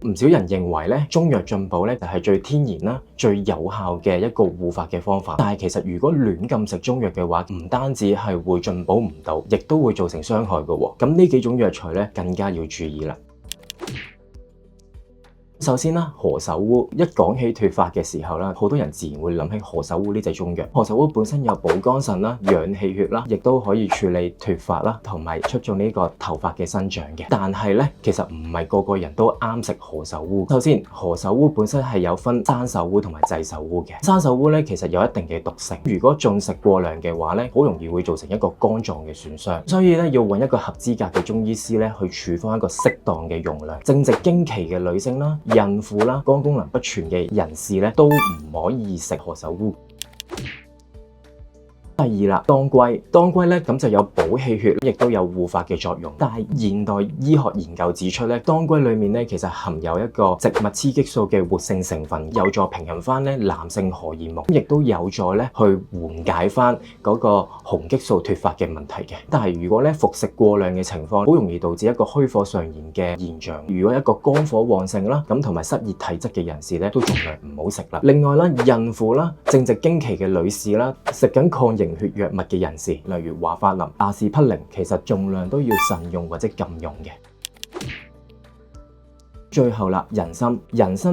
唔少人認為咧，中藥進補咧就係最天然啦、最有效嘅一個護發嘅方法。但係其實如果亂咁食中藥嘅話，唔單止係會進補唔到，亦都會造成傷害嘅喎。咁呢幾種藥材咧，更加要注意啦。首先啦，何首烏一講起脫髮嘅時候啦，好多人自然會諗起何首烏呢隻中藥。何首烏本身有補肝腎啦、養氣血啦，亦都可以處理脫髮啦，同埋促進呢個頭髮嘅生長嘅。但係咧，其實唔係個個人都啱食何首烏。首先，何首烏本身係有分生首烏同埋製首烏嘅。生首烏咧，其實有一定嘅毒性，如果進食過量嘅話咧，好容易會造成一個肝臟嘅損傷。所以咧，要揾一個合資格嘅中醫師咧，去處方一個適當嘅用量。正值經期嘅女性啦、孕婦啦、肝功能不全嘅人士咧，都唔可以食何首烏。第二啦，當歸咧咁就有補氣血，亦都有護髮嘅作用。但係現代醫學研究指出咧，當歸裡面咧其實含有一個植物雌激素嘅活性成分，有助平衡翻咧男性荷爾蒙，亦都有助咧去緩解翻嗰個雄激素脫髮嘅問題嘅。但係如果咧服食過量嘅情況，好容易導致一個虛火上炎嘅現象。如果一個肝火旺盛啦，咁同埋濕熱體質嘅人士咧，都盡量唔好食啦。另外啦，孕婦啦、正值經期嘅女士啦、食緊抗凝血藥物嘅人士，例如華法林、阿士匹靈，其實盡量都要慎用或者禁用嘅。最後啦，人參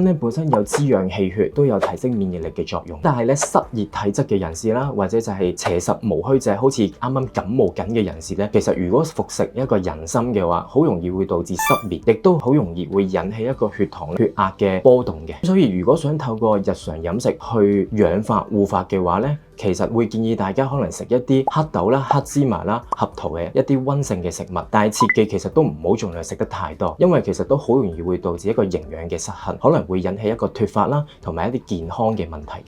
咧本身有滋養氣血，都有提升免疫力嘅作用。但係咧濕熱體質嘅人士啦，或者就係邪實無虛者，好似啱啱感冒緊嘅人士咧，其實如果服食一個人參嘅話，好容易會導致失眠，亦都好容易會引起一個血糖、血壓嘅波動嘅。所以如果想透過日常飲食去養髮護髮嘅話咧，其實會建議大家可能食一啲黑豆啦、黑芝麻啦、合桃嘅一啲溫性嘅食物，但係切記其實都唔好盡量食得太多，因為其實都好容易會導致一個營養嘅失衡，可能會引起一個脫髮啦，同埋一啲健康嘅問題。